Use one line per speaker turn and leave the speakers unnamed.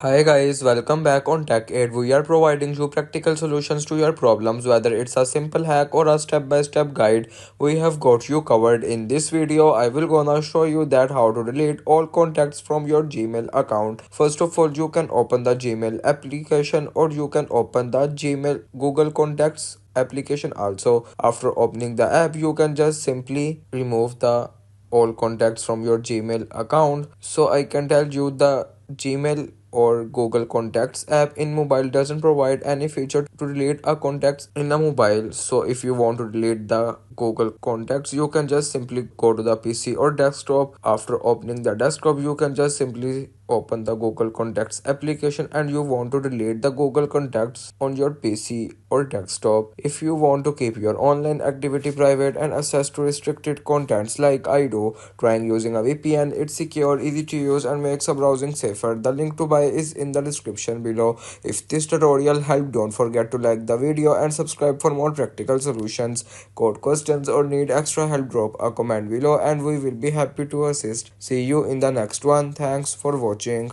Hi guys, welcome back on Tech Aid. We are providing you practical solutions to your problems, whether it's a simple hack or a step-by-step guide. We have got you covered. In this video, I will gonna show you that how to delete all contacts from your Gmail account. First of all, you can open the Gmail application or you can open the Gmail Google Contacts application also. After opening the app, you can just simply remove the all contacts from your Gmail account. So I can tell you the Gmail or Google Contacts app in mobile doesn't provide any feature to delete a contacts in a mobile. So if you want to delete the Google Contacts, you can just simply go to the PC or desktop. After opening the desktop, you can just simply open the Google Contacts application and you want to delete the Google Contacts on your PC or desktop. If you want to keep your online activity private and access to restricted contents like I do, trying using a VPN, it's secure, easy to use and makes a browsing safer. The link to buy is in the description below. If this tutorial helped, don't forget to like the video and subscribe for more practical solutions. Got questions or need extra help, drop a comment below and we will be happy to assist. See you in the next one. Thanks for watching.